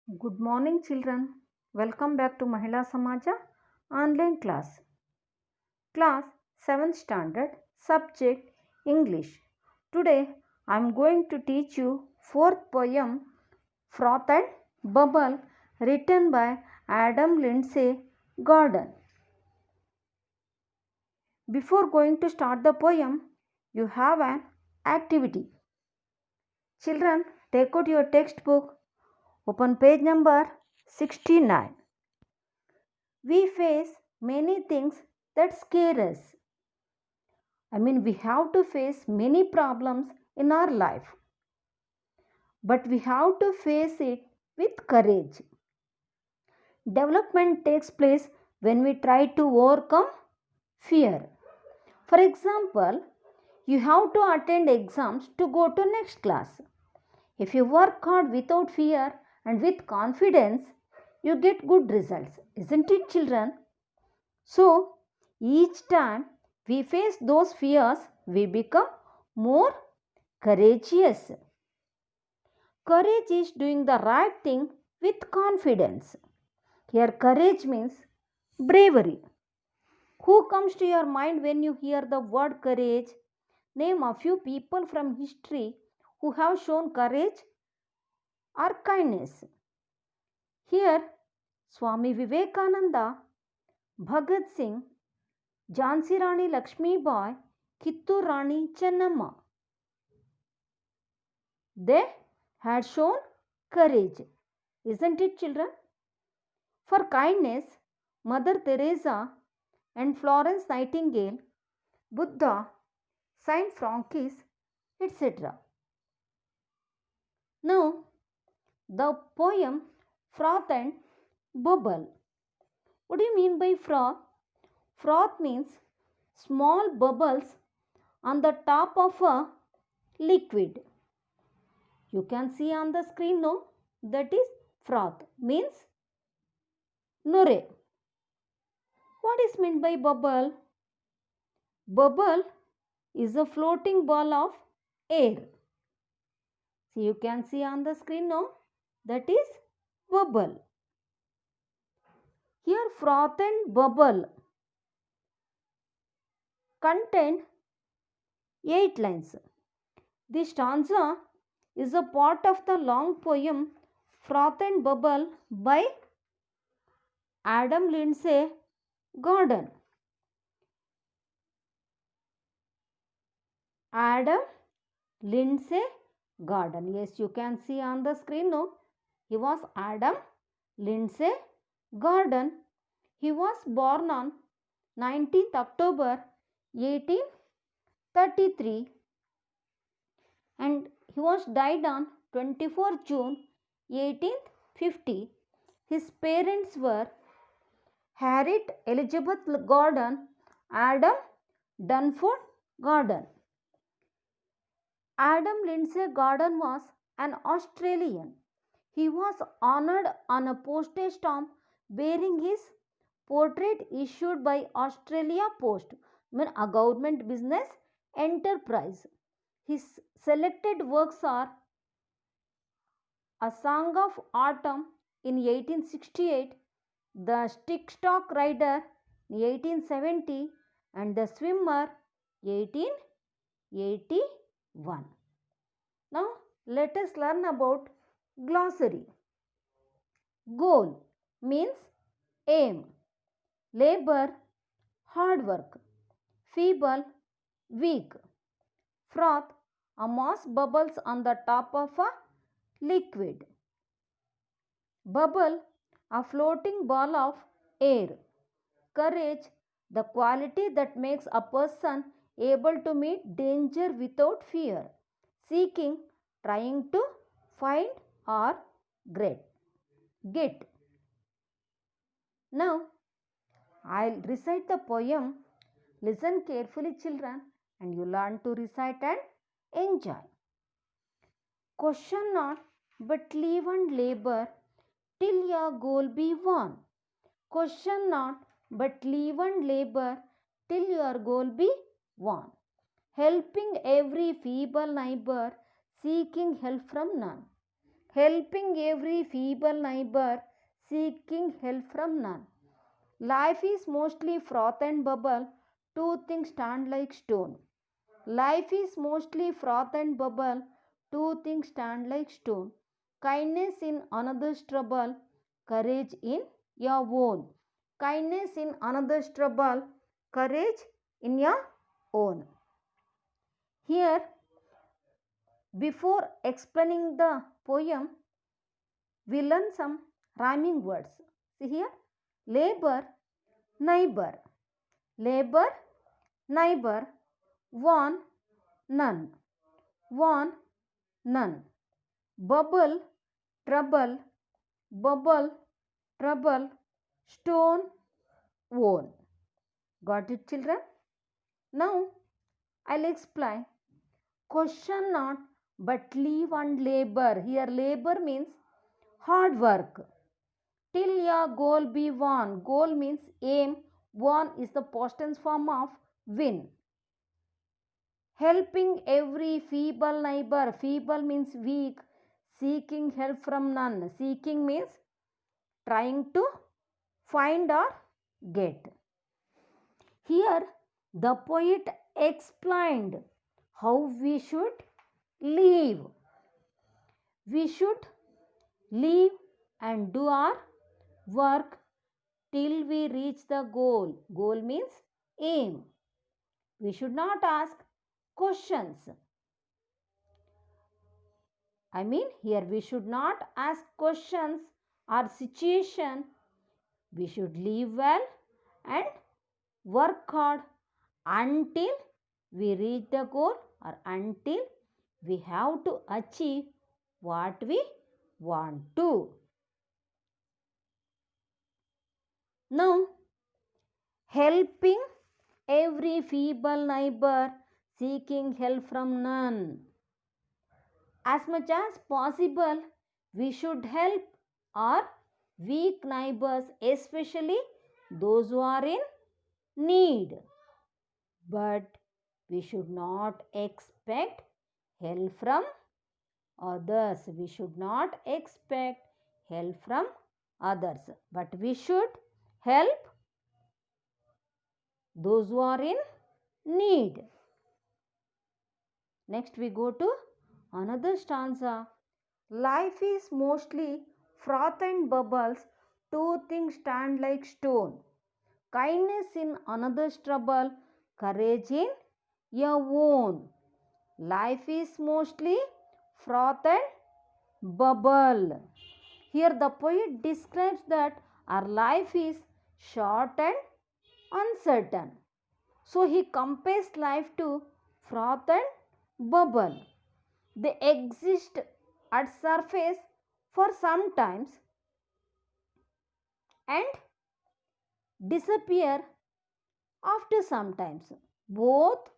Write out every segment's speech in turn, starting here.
Good morning, children. Welcome back to Mahila Samaja online class. Class 7th standard, subject English. Today I am going to teach you fourth poem Froth and Bubble written by Adam Lindsay Gordon. Before going to start the poem, you have an activity. Children, take out your textbook, open page number 69. We face many things that scare us. We have to face many problems in our life, but we have to face it with courage. Development takes place when we try to overcome fear. For example, you have to attend exams to go to next class. If you work hard without fear and with confidence, you get good results, isn't it, children? So, each time we face those fears, we become more courageous. Courage is doing the right thing with confidence. Here, courage means bravery. Who comes to your mind when you hear the word courage? Name a few people from history who have shown courage or kindness. Here, Swami Vivekananda, Bhagat Singh, Jhansi Rani Lakshmi Bai, Kittur Rani Chennamma. They had shown courage, isn't it, children? For kindness, Mother Teresa and Florence Nightingale, Buddha, Saint Francis, etc. Now, the poem Froth and Bubble. What do you mean by froth? Froth means small bubbles on the top of a liquid. You can see on the screen, no? That is froth, means nore. What is meant by bubble? Bubble is a floating ball of air. So you can see on the screen, no? That is bubble. Here froth and bubble contain 8 lines. This stanza is a part of the long poem Froth and Bubble by Adam Lindsay Gordon. Adam Lindsay Gordon. Yes, you can see on the screen, no? He was Adam Lindsay Gordon. He was born on 19th October 1833 and he was died on 24th June 1850. His parents were Harriet Elizabeth Gordon, Adam Dunford Gordon. Adam Lindsay Gordon was an Australian. He was honored on a postage stamp bearing his portrait issued by Australia Post, a government business enterprise. His selected works are A Song of Autumn in 1868, The Stickstock Rider in 1870 and The Swimmer 1881. Now let us learn about glossary. Goal means aim, labor, hard work, feeble, weak, froth, a mass bubbles on the top of a liquid, bubble, a floating ball of air, courage, the quality that makes a person able to meet danger without fear, seeking, trying to find or get. Now, I'll recite the poem. Listen carefully, children, and you learn to recite and enjoy. Question not, but live and labor till your goal be won. Question not, but live and labor till your goal be won. Helping every feeble neighbor, seeking help from none. helping every feeble neighbor, seeking help from none. Life is mostly froth and bubble, two things stand like stone. Life is mostly froth and bubble, two things stand like stone. Kindness in another's trouble, courage in your own. Kindness in another's trouble, courage in your own. Here, before explaining the poem, we learn some rhyming words. See here, labor, neighbor. Labor, neighbor, one, none. One, none. Bubble, trouble, bubble, trouble, stone, own. Got it, children? Now, I'll explain. Question not, but leave and labor. Here, labor means hard work. Till your goal be won. Goal means aim. Won is the past tense form of win. Helping every feeble neighbor. Feeble means weak. Seeking help from none. Seeking means trying to find or get. Here, the poet explained how we should live. We should live and do our work till we reach the goal. Goal means aim. We should not ask questions. Here we should not ask questions or situation. We should live well and work hard until we reach the goal or until we have to achieve what we want to. Now, helping every feeble neighbor, seeking help from none. As much as possible, we should help our weak neighbors, especially those who are in need. But we should not expect help from others. We should not expect help from others. But we should help those who are in need. Next we go to another stanza. Life is mostly froth and bubbles, two things stand like stone. Kindness in another's trouble, courage in your own. Life is mostly froth and bubble. Here the poet describes that our life is short and uncertain. So he compares life to froth and bubble. They exist at surface for some times and disappear after some times. Both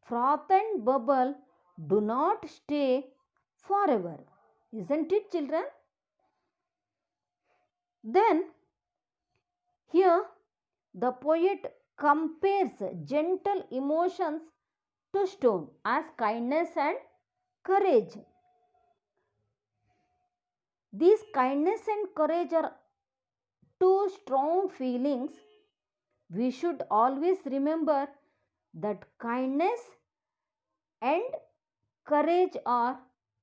froth and bubble do not stay forever. Isn't it, children? Then here the poet compares gentle emotions to stone as kindness and courage. These kindness and courage are two strong feelings. We should always remember that kindness and courage are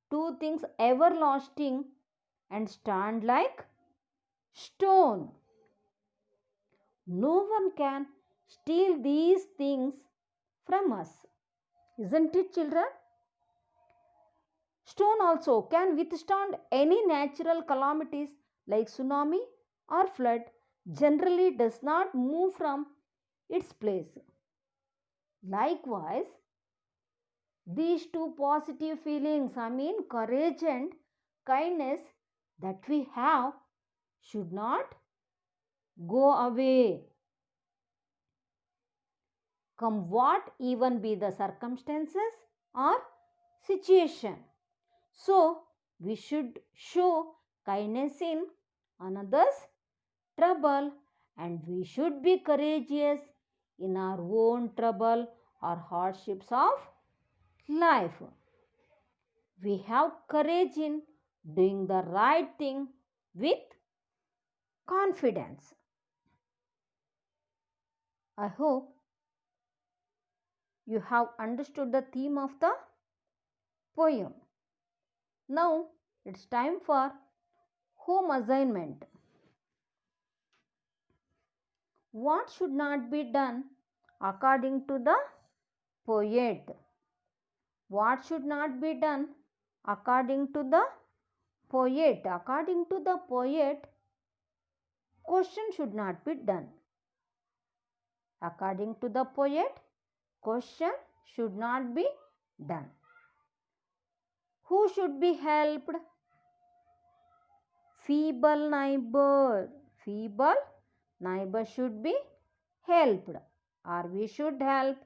two things everlasting and stand like stone. No one can steal these things from us. Isn't it, children? Stone also can withstand any natural calamities like tsunami or flood, generally does not move from its place. Likewise, these two positive feelings, courage and kindness that we have should not go away. Come what even be the circumstances or situation. So, we should show kindness in another's trouble and we should be courageous in our own trouble or hardships of life. We have courage in doing the right thing with confidence. I hope you have understood the theme of the poem. Now it's time for home assignment. What should not be done according to the poet? What should not be done according to the poet? According to the poet, question should not be done. According to the poet, question should not be done. Who should be helped? Feeble neighbor. Feeble neighbor should be helped, or we should help.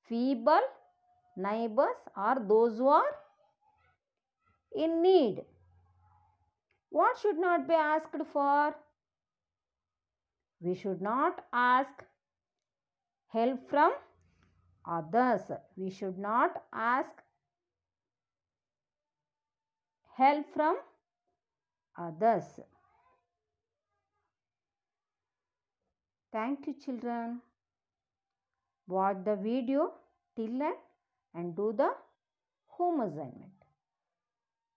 Feeble neighbors are those who are in need. What should not be asked for? We should not ask help from others. We should not ask help from others. Thank you, children. Watch the video till end and do the home assignment.